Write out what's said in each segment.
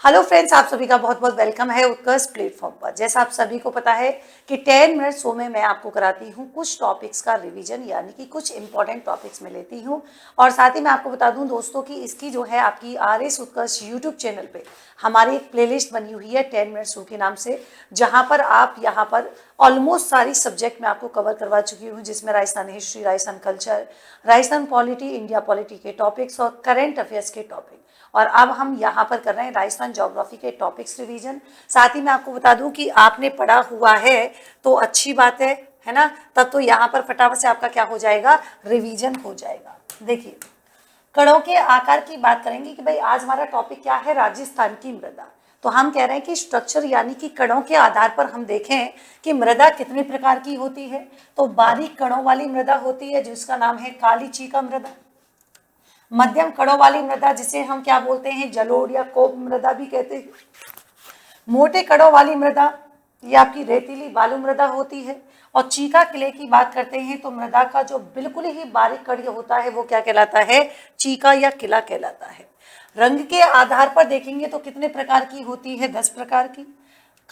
Hello friends, आप सभी का बहुत बहुत वेलकम है उत्कर्ष प्लेटफॉर्म पर। जैसा आप सभी को पता है कि 10 मिनट शो में मैं आपको कराती हूँ कुछ टॉपिक्स का रिवीजन, यानी कि कुछ इंपॉर्टेंट टॉपिक्स में लेती हूँ। और साथ ही मैं आपको बता दूँ दोस्तों कि इसकी जो है आपकी RS उत्कर्ष यूट्यूब चैनल पे हमारी एक प्लेलिस्ट बनी हुई है 10 मिनट शो के नाम से, जहाँ पर आप यहाँ पर ऑलमोस्ट सारी सब्जेक्ट मैं आपको कवर करवा चुकी हूँ, जिसमें Rajasthan history, Rajasthan culture, Rajasthan polity, India polity के टॉपिक्स और करंट अफेयर्स के टॉपिक। और अब हम यहाँ पर कर रहे हैं राजस्थान ज्योग्राफी के टॉपिक्स रिवीजन। साथ ही मैं आपको बता दूं कि आपने पढ़ा हुआ है तो अच्छी बात है ना। तब तो यहाँ पर फटाफट से आपका क्या हो जाएगा, रिवीजन हो जाएगा। देखिए, कणों के आकार की बात करेंगे कि भाई आज हमारा टॉपिक क्या है, राजस्थान की मृदा। तो हम कह रहे हैं कि स्ट्रक्चर यानी कि कणों के आधार पर हम देखें कि मृदा कितने प्रकार की होती है। तो बारीक कणों वाली मृदा होती है जिसका नाम है काली चीका मृदा। मध्यम कणों वाली मृदा जिसे हम क्या बोलते हैं, जलोढ़ या कोप मृदा भी कहते हैं। मोटे कणों वाली मृदा ये आपकी रेतीली बालू मृदा होती है। और चीका किले की बात करते हैं तो मृदा का जो बिल्कुल ही बारीक कण होता है वो क्या कहलाता है, चीका या किला कहलाता है। रंग के आधार पर देखेंगे तो कितने प्रकार की होती है, 10 प्रकार की।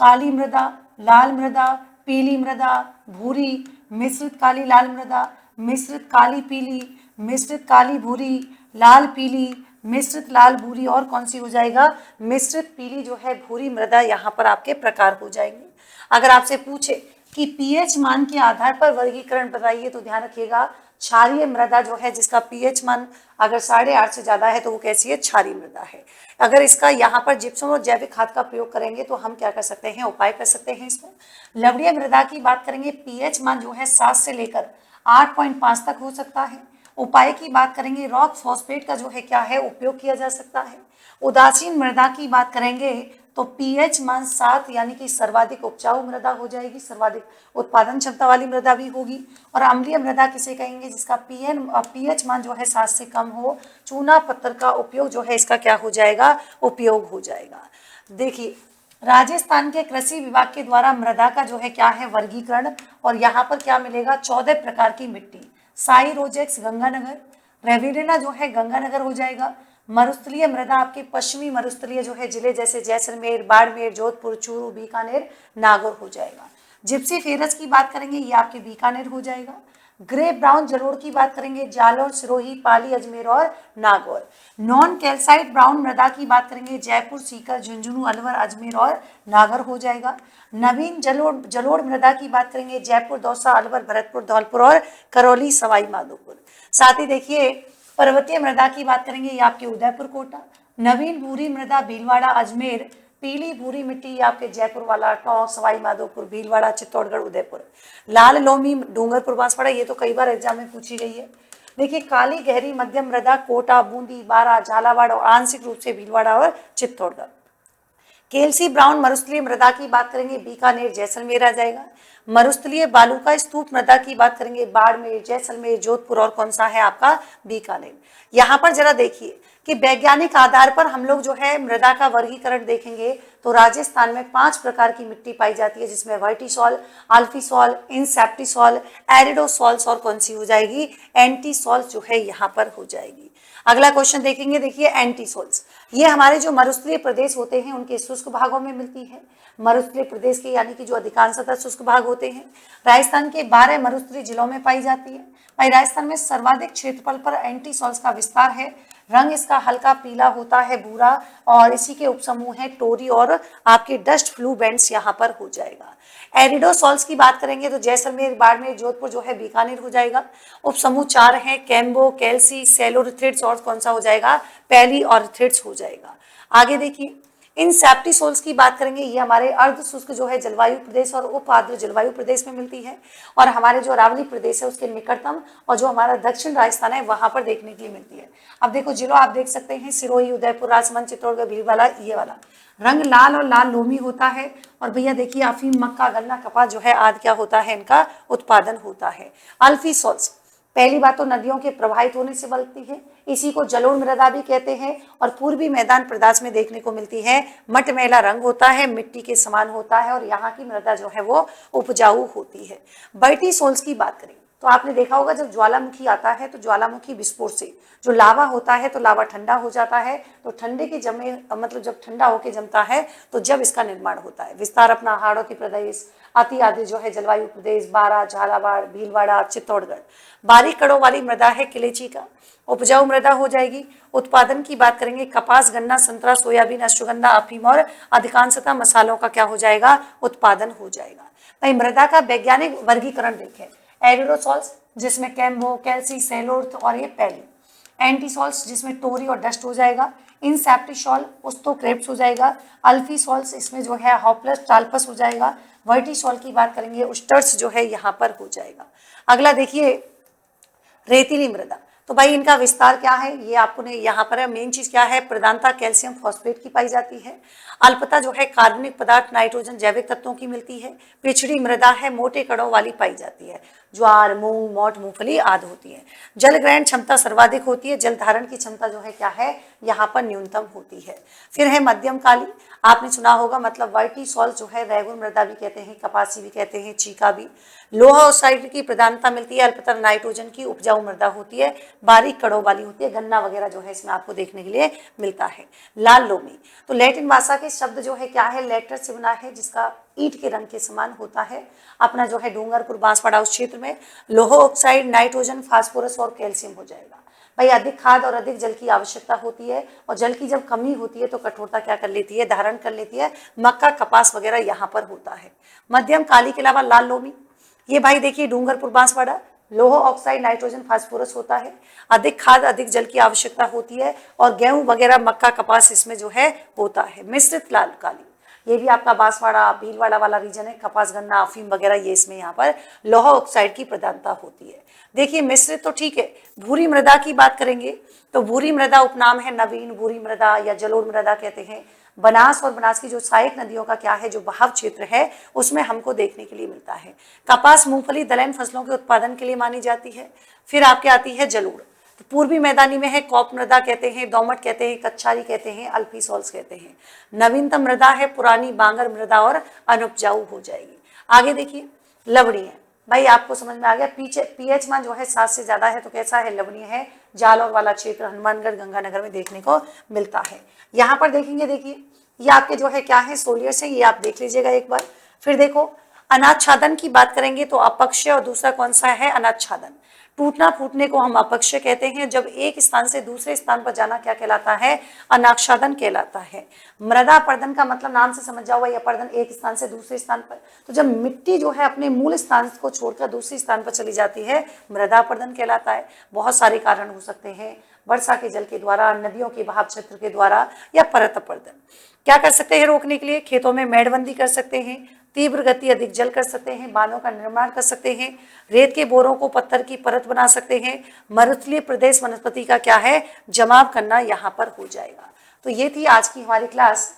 काली मृदा, लाल मृदा, पीली मृदा, भूरी, मिश्रित काली लाल मृदा, मिश्रित काली पीली, मिश्रित काली भूरी, लाल पीली, मिश्रित लाल भूरी, और कौन सी हो जाएगा, मिश्रित पीली जो है भूरी मृदा। यहाँ पर आपके प्रकार हो जाएंगे। अगर आपसे पूछे कि पीएच मान के आधार पर वर्गीकरण बताइए तो ध्यान रखिएगा, क्षारीय मृदा जो है जिसका पीएच मान अगर 8.5 से ज्यादा है तो वो कैसी है, क्षारीय मृदा है। अगर इसका यहाँ पर जिप्सम और जैविक खाद का प्रयोग करेंगे तो हम क्या कर सकते हैं, उपाय कर सकते हैं इसमें। लवणीय मृदा की बात करेंगे, पीएच मान जो है 7 से लेकर 8.5 तक हो सकता है। उपाय की बात करेंगे, रॉक फॉस्फेट का जो है क्या है, उपयोग किया जा सकता है। उदासीन मृदा की बात करेंगे तो पीएच मान 7 यानी कि सर्वाधिक उपजाऊ मृदा हो जाएगी, सर्वाधिक उत्पादन क्षमता वाली मृदा भी होगी। और अम्लीय मृदा किसे कहेंगे, जिसका पीएच मान जो है 7 से कम हो। चूना पत्थर का उपयोग जो है इसका क्या हो जाएगा, उपयोग हो जाएगा। देखिए, राजस्थान के कृषि विभाग के द्वारा मृदा का जो है क्या है, वर्गीकरण। और यहाँ पर क्या मिलेगा, 14 प्रकार की मिट्टी। साई रोजेक्स गंगानगर, रेविडेना जो है गंगानगर हो जाएगा। मरुस्थलीय मृदा आपके पश्चिमी मरुस्थलीय जो है जिले जैसे जैसलमेर, बाड़मेर, जोधपुर, चूरू, बीकानेर, नागौर हो जाएगा। जिप्सी फेरस की बात करेंगे ये आपके बीकानेर हो जाएगा। ग्रे ब्राउन जलोढ़ की बात करेंगे जालोर, सिरोही, पाली, अजमेर और नागौर। नॉन कैल्साइट ब्राउन मृदा की बात करेंगे जयपुर, सीकर, झुंझुनू, अलवर, अजमेर और नागौर हो जाएगा। नवीन जलोढ़ मृदा की बात करेंगे जयपुर, दौसा, अलवर, भरतपुर, धौलपुर और करौली, सवाई माधोपुर। साथ ही देखिए, पर्वतीय मृदा की बात करेंगे ये आपके उदयपुर, कोटा। नवीन भूरी मृदा भीलवाड़ा, अजमेर। पीली भूरी मिट्टी आपके जयपुर वाला, टोंक, सवाई माधोपुर, भीलवाड़ा, चित्तौड़गढ़, उदयपुर। लाल लोमी डूंगरपुर, बांसवाड़ा, ये तो कई बार एग्जाम में पूछी गई है। देखिए, काली गहरी मध्यम मृदा कोटा, बूंदी, बारा, झालावाड़ और आंशिक रूप से भीलवाड़ा और चित्तौड़गढ़। केलसी ब्राउन मरुस्थलीय मृदा की बात करेंगे बीकानेर, जैसलमेर आ जाएगा। मरुस्थलीय बालू का स्तूप मृदा की बात करेंगे बाड़मेर, जैसलमेर, जोधपुर और कौन सा है आपका, बीकानेर। यहाँ पर जरा देखिए कि वैज्ञानिक आधार पर हम लोग जो है मृदा का वर्गीकरण देखेंगे तो राजस्थान में 5 प्रकार की मिट्टी पाई जाती है, जिसमें वर्टिसॉल, अल्फीसॉल, इंसेप्टिसॉल, एरिडोसॉल्स और कौन सी हो जाएगी, एंटीसॉल्स जो है यहाँ पर हो जाएगी। अगला क्वेश्चन देखेंगे, देखिए एंटीसॉल्स, ये हमारे जो मरुस्थलीय प्रदेश होते हैं उनके शुष्क भागों में मिलती है। मरुस्थलीय प्रदेश के यानी कि जो अधिकांशतः शुष्क भाग होते हैं, राजस्थान के 12 मरुस्थलीय जिलों में पाई जाती है। भाई राजस्थान में सर्वाधिक क्षेत्रफल पर एंटीसॉल्स का विस्तार है। रंग इसका हल्का पीला होता है, भूरा, और इसी के उपसमूह है टोरी और आपके डस्ट फ्लू बेंड्स यहाँ पर हो जाएगा। एरिडोसॉल्स की बात करेंगे तो जैसलमेर, बाड़मेर, जोधपुर जो है बीकानेर हो जाएगा। उपसमूह 4 है, कैम्बो, कैल्सी, सेलोरिथ्रिड्स और कौन सा हो जाएगा, पैली और थ्रिड्स हो जाएगा। आगे देखिए, इन सेप्टिसोल्स की बात करेंगे, ये हमारे अर्ध शुष्क जो है जलवायु प्रदेश और उप आर्द्र जलवायु प्रदेश में मिलती है। और हमारे जो अरावली प्रदेश है उसके निकटतम और जो हमारा दक्षिण राजस्थान है वहां पर देखने के लिए मिलती है। अब देखो जिलो आप देख सकते हैं, सिरोही, उदयपुर, राजसमंद, चित्तौड़गढ़, भीलवाड़ा, ये वाला रंग लाल और लाल लोमी होता है। और भैया देखिए, अफीम, मक्का, गन्ना, कपास जो है आदि क्या होता है, इनका उत्पादन होता है। अल्फीसॉल्स पहली बात तो नदियों के प्रवाहित होने से बनती है, इसी को जलोढ़ मृदा भी कहते हैं। और पूर्वी मैदान प्रदेश में देखने को मिलती है। मटमैला रंग होता है, मिट्टी के समान होता है और यहाँ की मृदा जो है वो उपजाऊ होती है। वर्टिसॉल्स की बात करें तो आपने देखा होगा जब ज्वालामुखी आता है तो ज्वालामुखी विस्फोट से जो लावा होता है तो लावा ठंडा हो जाता है, तो ठंडे के जमे मतलब जब ठंडा होकर जमता है तो जब इसका निर्माण होता है। विस्तार अपना हाड़ौती प्रदेश, अति आदि जो है जलवायु प्रदेश, बारा, झालावाड़, भीलवाड़ा, चित्तौड़गढ़। बारीक कड़ों वाली मृदा है किलेची का, उपजाऊ मृदा हो जाएगी। उत्पादन की बात करेंगे, कपास, गन्ना, संतरा, सोयाबीन, अश्वगंधा, अफीम और अधिकांशतः मसालों का क्या हो जाएगा, उत्पादन हो जाएगा। भाई मृदा का वैज्ञानिक वर्गीकरण देखें, एरिडोसॉल्स जिसमें कैम्बो, कैल्सी, सेलोर्थ और ये पैली, एंटीसॉल्स जिसमें टोरी और डस्ट हो जाएगा, इंसेप्टिसॉल ओस्टोक्रेप्स हो जाएगा, अल्फीसॉल्स इसमें जो है हॉपलस टाल्पस हो जाएगा, वर्टिसॉल की बात करेंगे उस्टर्स जो है यहाँ पर हो जाएगा। अगला देखिए रेतीली मृदा, तो भाई इनका विस्तार क्या है ये आपको ने यहाँ पर है। मेन चीज क्या है, प्रधानता कैल्शियम फॉस्फेट की पाई जाती है। अल्पता जो है कार्बनिक पदार्थ, नाइट्रोजन, जैविक तत्वों की मिलती है। पिछड़ी मृदा है, मोटे कणों वाली पाई जाती है। ज्वार, मूंग, मोठ, मूंगफली आदि होती है। जल ग्रहण क्षमता सर्वाधिक होती है। जल धारण की क्षमता जो है क्या है, यहाँ पर न्यूनतम होती है। फिर है मध्यम काली, आपने सुना होगा, मतलब वर्टिसॉल जो है रेगुन मृदा भी कहते हैं, कपासी भी कहते हैं, चीका भी। लोहा ऑक्साइड की प्रधानता मिलती है। अल्पतर नाइट्रोजन की उपजाऊ मृदा होती है, बारीक कड़ों वाली होती है। गन्ना वगैरह जो है इसमें आपको देखने के लिए मिलता है। लाल लोमी, तो लैटिन भाषा के शब्द जो है क्या है, लेटर से बना है, जिसका ईंट के रंग के समान होता है। अपना जो है डूंगरपुर, बांसवाड़ा उस क्षेत्र में लोहा ऑक्साइड, नाइट्रोजन, फास्फोरस और कैल्शियम हो जाएगा। भाई अधिक खाद और अधिक जल की आवश्यकता होती है, और जल की जब कमी होती है तो कठोरता क्या कर लेती है, धारण कर लेती है। मक्का, कपास वगैरह यहाँ पर होता है। मध्यम काली के अलावा लाल लोमी, ये भाई देखिए डूंगरपुर, बांसवाड़ा, लोहा ऑक्साइड, नाइट्रोजन, फास्फोरस होता है। अधिक खाद, अधिक जल की आवश्यकता होती है, और गेहूं वगैरह, मक्का, कपास इसमें जो है होता है। मिश्रित लाल काली, ये भी आपका बांसवाड़ा, भीलवाड़ा वाला रीजन है। कपास, गन्ना, अफीम वगैरह ये इसमें यहाँ पर लोहा ऑक्साइड की प्रधानता होती है। देखिए मिश्रित तो ठीक है। भूरी मृदा की बात करेंगे तो भूरी मृदा उपनाम है नवीन, भूरी मृदा या जलोढ़ मृदा कहते हैं। बनास और बनास की जो सहायक नदियों का क्या है, जो बहाव क्षेत्र है, उसमें हमको देखने के लिए मिलता है। कपास, मूंगफली, दलहन फसलों के उत्पादन के लिए मानी जाती है। फिर आपके आती है जलोढ़, तो पूर्वी मैदानी में है, कॉप मृदा कहते हैं, दोमट कहते हैं, कच्छारी कहते हैं, अल्फीसॉल्स कहते हैं। नवीनतम मृदा है पुरानी, बांगर मृदा और अनुपजाऊ हो जाएगी। आगे देखिए लवणीय, भाई आपको समझ में आ गया। पीएच मान जो है 7 से ज्यादा है तो कैसा है, लवणीय है। जालौर वाला क्षेत्र हनुमानगढ़, गंगानगर में देखने को मिलता है। यहाँ पर देखेंगे, देखिए ये आपके जो है क्या है, सोलियर्स है, ये आप देख लीजिएगा एक बार। फिर देखो अनाच्छादन की बात करेंगे तो अपक्षय, और दूसरा कौन सा है, अनाच्छादन। टूटना फूटने को हम अपक्षय कहते हैं। जब एक स्थान से दूसरे स्थान पर जाना क्या कहलाता है, अनाच्छादन कहलाता है। मृदा अपर्दन का मतलब नाम से समझ जाओ, या अपर्दन एक स्थान से दूसरे स्थान पर, तो जब मिट्टी जो है अपने मूल स्थान को छोड़कर दूसरे स्थान पर चली जाती है, मृदा अपर्दन कहलाता है। बहुत सारे कारण हो सकते हैं, वर्षा के जल के द्वारा, नदियों के बहाव क्षेत्र के द्वारा, या परत अपर्दन। क्या कर सकते हैं रोकने के लिए, खेतों में मेड़बंदी कर सकते हैं, तीव्र गति अधिक जल कर सकते हैं, बांधों का निर्माण कर सकते हैं, रेत के बोरों को पत्थर की परत बना सकते हैं, मरुस्थलीय प्रदेश वनस्पति का क्या है, जमाव करना यहाँ पर हो जाएगा। तो ये थी आज की हमारी क्लास।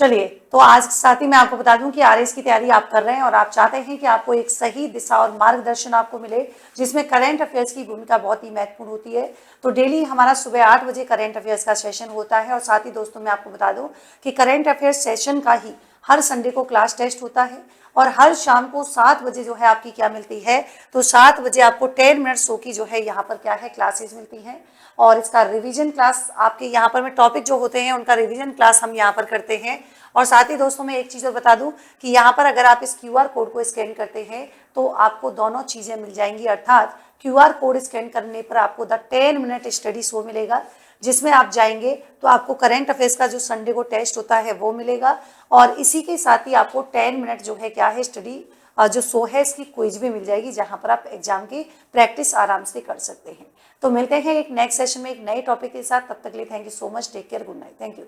चलिए, तो आज साथ ही मैं आपको बता दूं कि आरएस की तैयारी आप कर रहे हैं और आप चाहते हैं कि आपको एक सही दिशा और मार्गदर्शन आपको मिले, जिसमें करंट अफेयर्स की भूमिका बहुत ही महत्वपूर्ण होती है। तो डेली हमारा सुबह 8 बजे करंट अफेयर्स का सेशन होता है और साथ ही दोस्तों मैं आपको बता दूं कि करंट अफेयर्स सेशन का ही हर संडे को क्लास टेस्ट होता है और हर शाम को 7 बजे जो है आपकी क्या मिलती है, तो 7 बजे आपको 10 मिनट शो की जो है यहाँ पर क्या है क्लासेस मिलती हैं और इसका रिवीजन क्लास आपके यहाँ पर में टॉपिक जो होते हैं उनका रिवीजन क्लास हम यहाँ पर करते हैं। और साथ ही दोस्तों मैं एक चीज़ और बता दूं कि यहाँ पर अगर आप इस क्यूआर कोड को स्कैन करते हैं तो आपको दोनों चीज़ें मिल जाएंगी, अर्थात क्यूआर कोड स्कैन करने पर आपको द 10 मिनट स्टडी शो मिलेगा, जिसमें आप जाएंगे तो आपको करंट अफेयर्स का जो संडे को टेस्ट होता है वो मिलेगा और इसी के साथ ही आपको 10 मिनट जो है क्या है स्टडी जो शो है इसकी क्विज भी मिल जाएगी, जहां पर आप एग्जाम की प्रैक्टिस आराम से कर सकते हैं। तो मिलते हैं एक नेक्स्ट सेशन में एक नए टॉपिक के साथ, तब तक के लिए thank you so much, take care, good night, thank you.